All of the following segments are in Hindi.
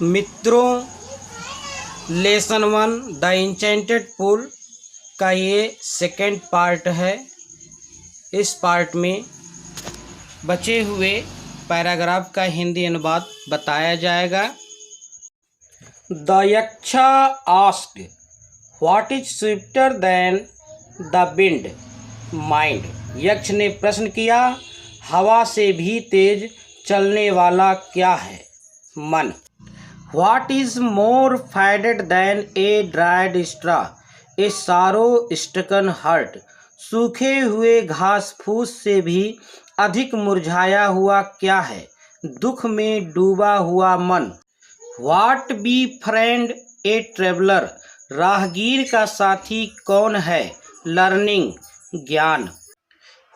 मित्रों, लेसन 1 द इंचेंटेड पूल का ये सेकंड पार्ट है। इस पार्ट में बचे हुए पैराग्राफ का हिंदी अनुवाद बताया जाएगा। The यक्षा asked, what is swifter than the wind mind. यक्ष ने प्रश्न किया, हवा से भी तेज चलने वाला क्या है? मन। What is more faded than a dried straw? A sorrow-stricken heart. सूखे हुए घास फूस से भी अधिक मुरझाया हुआ क्या है? दुख में डूबा हुआ मन। What be friend a traveler? राहगीर का साथी कौन है? Learning, ज्ञान।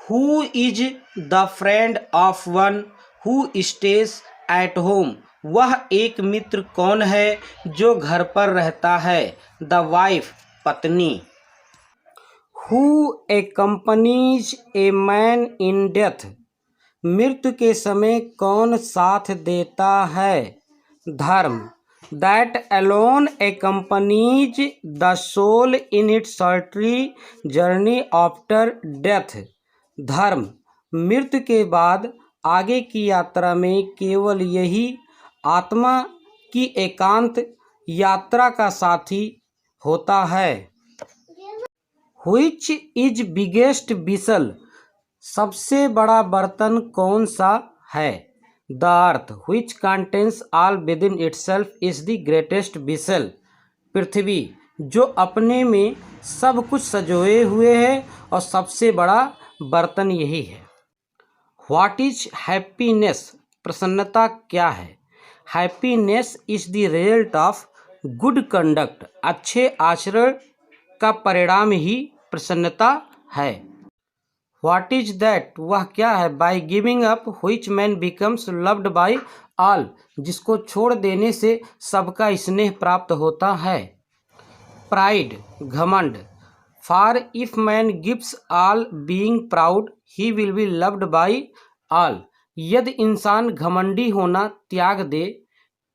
Who is the friend of one who stays at home? वह एक मित्र कौन है जो घर पर रहता है? द वाइफ, पत्नी। Who accompanies a man in death? मृत्यु के समय कौन साथ देता है? धर्म। That alone accompanies the soul in its solitary journey after death. धर्म। मृत्यु के बाद आगे की यात्रा में केवल यही आत्मा की एकांत यात्रा का साथी होता है। Which is biggest vessel? सबसे बड़ा बर्तन कौन सा है? The earth, which contains all within itself, is the greatest vessel. पृथ्वी, जो अपने में सब कुछ सजोए हुए है और सबसे बड़ा बर्तन यही है। What is happiness? प्रसन्नता क्या है? Happiness is the result of good conduct. अच्छे आचरण का परिणाम ही प्रसन्नता है। What is that? वह क्या है? By giving up which man becomes loved by all. जिसको छोड़ देने से सबका स्नेह प्राप्त होता है। प्राइड, घमंड। For if man gives all being proud he will be loved by all. यदि इंसान घमंडी होना त्याग दे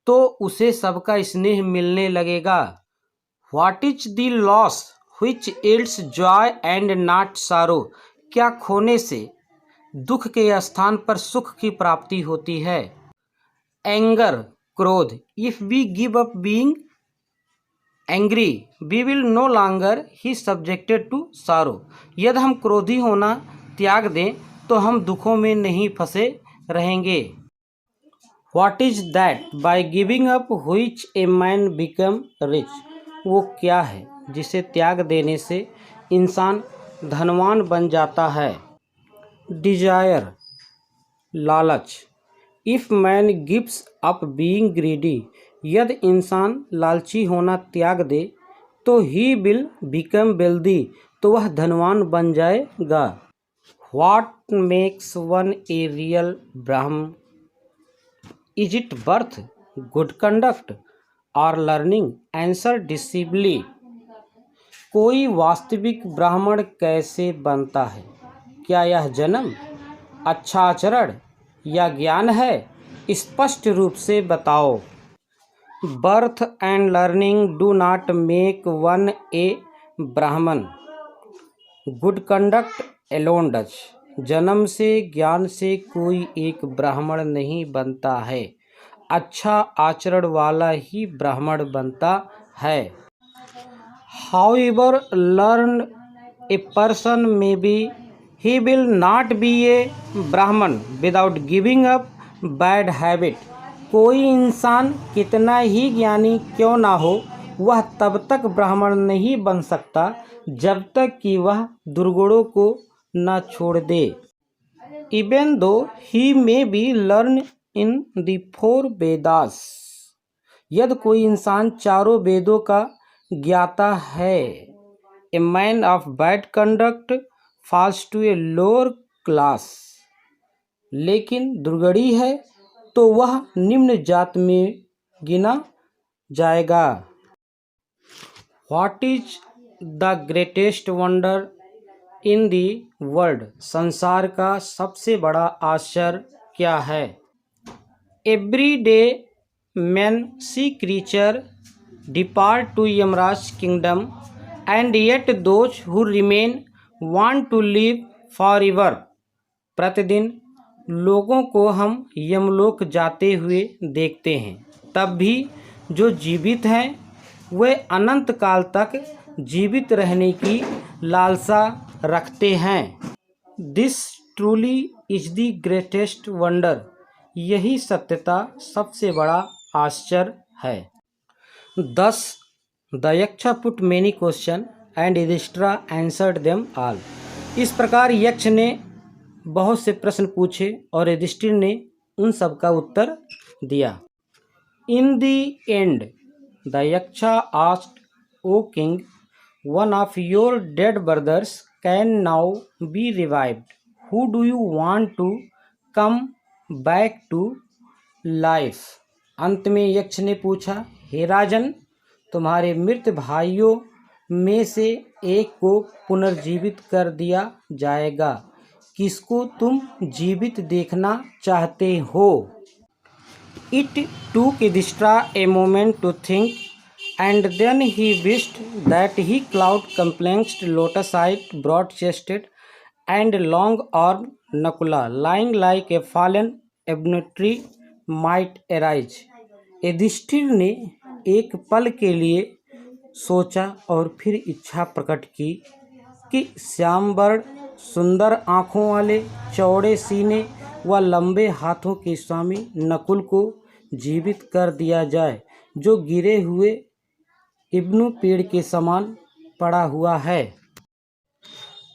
तो उसे सबका स्नेह मिलने लगेगा। What is the loss which yields Joy and not सारो? क्या खोने से दुख के स्थान पर सुख की प्राप्ति होती है? एंगर, क्रोध। If we give up being angry we will no longer be subjected to sorrow. यदि हम क्रोधी होना त्याग दें तो हम दुखों में नहीं फंसे रहेंगे। What is that by giving up which a man become rich? वो क्या है जिसे त्याग देने से इंसान धनवान बन जाता है? डिजायर, लालच। If man gives up being greedy, यदि इंसान लालची होना त्याग दे तो ही विल बिकम वेल्दी, तो वह धनवान बन जाएगा। What makes one a real Brahmin? Is it birth, good conduct और लर्निंग? Answer decisively. कोई वास्तविक ब्राह्मण कैसे बनता है? क्या यह जन्म, अच्छा आचरण या ज्ञान है? स्पष्ट रूप से बताओ। Birth and learning do not make one a Brahmin, good conduct Elon does. जन्म से, ज्ञान से कोई एक ब्राह्मण नहीं बनता है, अच्छा आचरण वाला ही ब्राह्मण बनता है। However learn a person may be, he will not be a Brahmin without giving up bad habit. कोई इंसान कितना ही ज्ञानी क्यों ना हो, वह तब तक ब्राह्मण नहीं बन सकता जब तक कि वह दुर्गुणों को न छोड़ दे। Even though he may be learn in the 4 Vedas, यदि कोई इंसान चारों वेदों का ज्ञाता है। A man of bad conduct falls to a lower class, लेकिन दुर्गुणी है तो वह निम्न जात में गिना जाएगा। What is the greatest wonder in the world? संसार का सबसे बड़ा आश्चर्य क्या है? Every day men see creature depart to Yamraj kingdom, and yet those who remain want to live forever. प्रतिदिन लोगों को हम यमलोक जाते हुए देखते हैं, तब भी जो जीवित हैं वे अनंत काल तक जीवित रहने की लालसा रखते हैं। This truly is the greatest wonder. यही सत्यता सबसे बड़ा आश्चर्य है। 10. The Yaksha put many question and Yudhishthira answered them all. इस प्रकार यक्ष ने बहुत से प्रश्न पूछे और युधिष्ठिर ने उन सब का उत्तर दिया। In the end the Yaksha asked, O king, one of your dead brothers can now be revived, who do you want to come back to life. अंत में यक्ष ने पूछा, हे राजन, तुम्हारे मृत भाइयों में से एक को पुनर्जीवित कर दिया जाएगा, किसको तुम जीवित देखना चाहते हो। It took Yudhishthira a moment to think, and then he wished that he cloud complexed, lotus-eyed, broad-chested, and long-armed Nakula, lying like a fallen ebony tree, might arise. Yudhishthira ने एक पल के लिए सोचा और फिर इच्छा प्रकट की कि श्यामवर्ण, सुंदर आँखों वाले, चौड़े सीने व लंबे हाथों के स्वामी नकुल को जीवित कर दिया जाए, जो गिरे हुए इब्नु पेड़ के समान पड़ा हुआ है।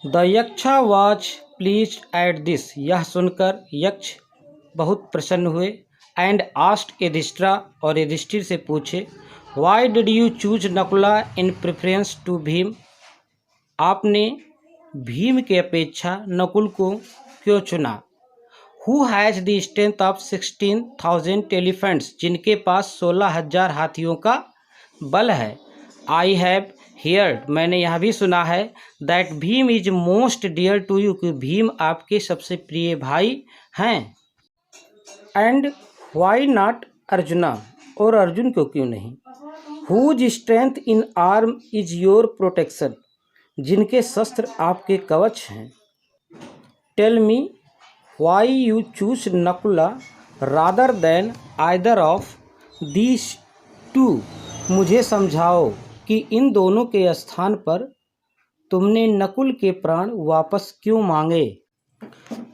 The Yaksha was pleased at this. यह सुनकर यक्ष बहुत प्रसन्न हुए। एंड आस्क्ड युधिष्ठिर, और युधिष्ठिर से पूछे, why did you choose Nakula in preference to Bhima. आपने भीम के अपेक्षा नकुल को क्यों चुना। Who has the strength of 16,000 elephants, जिनके पास 16,000 हाथियों का बल है। आई हैव हियर्ड, मैंने यह भी सुना है, that Bhima is most dear to you, कि भीम आपके सबसे प्रिय भाई हैं। एंड वाई नॉट अर्जुना, और अर्जुन को क्यों नहीं। Whose strength in arm is your protection, जिनके शस्त्र आपके कवच हैं। Tell me why you choose Nakula rather than either of these two. मुझे समझाओ कि इन दोनों के स्थान पर तुमने नकुल के प्राण वापस क्यों मांगे।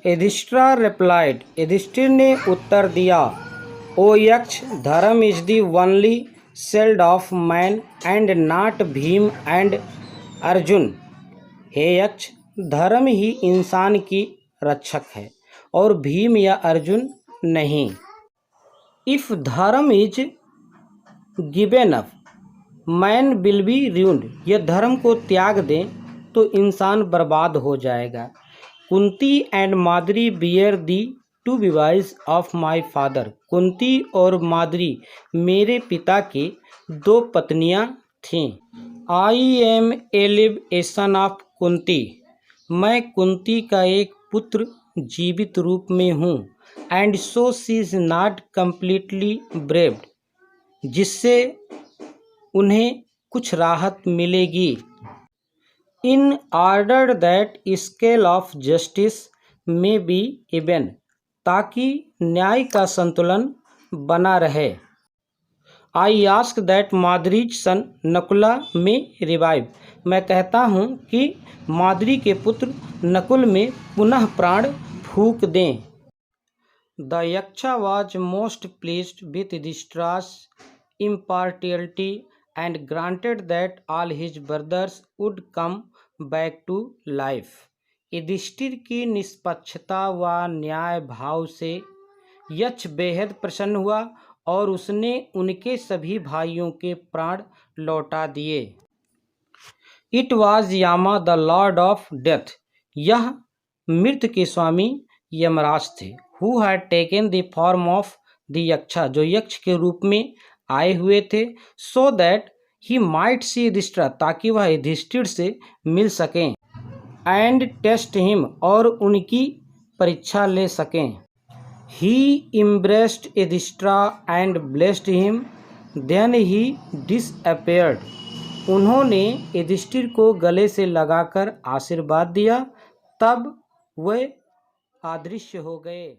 युधिष्ठिर रिप्लाइड, युधिष्ठिर ने उत्तर दिया, O Yaksha, dharma is the only shield of man and not Bhim and Arjun. हे यक्ष, धर्म ही इंसान की रक्षक है और भीम या अर्जुन नहीं। इफ धर्म is given up, man will be ruined। यह धर्म को त्याग दें तो इंसान बर्बाद हो जाएगा। Kunti and Madri were the two wives of my father. Kunti और माद्री मेरे पिता की 2 पत्नियां थीं। I am alive a son of Kunti, मैं कुंती का एक पुत्र जीवित रूप में हूँ। And so she is not completely bereaved, जिससे उन्हें कुछ राहत मिलेगी। In order that scale of justice may be even, ताकि न्याय का संतुलन बना रहे। आई आस्क दैट माद्रीज सन नकुला में रिवाइव, मैं कहता हूँ कि माद्री के पुत्र नकुल में पुनः प्राण फूंक दें। The Yaksha was most pleased with Yudhishthira's impartiality and granted that all his brothers would come back to life। Yudhishthira की निष्पक्षता व न्याय भाव से यक्ष बेहद प्रसन्न हुआ और उसने उनके सभी भाइयों के प्राण लौटा दिए। It was Yama the lord of death, यह मृत्यु के स्वामी यमराज थे। Who had taken the form of the Yaksha, जो यक्ष के रूप में आए हुए थे। So that he might see Yudhishthira, ताकि वह युधिष्ठिर से मिल सकें। एंड टेस्ट हिम, और उनकी परीक्षा ले सकें। He embraced Yudhishthira and blessed him. Then he disappeared. उन्होंने युधिष्ठिर को गले से लगाकर आशीर्वाद दिया, तब वे अदृश्य हो गए।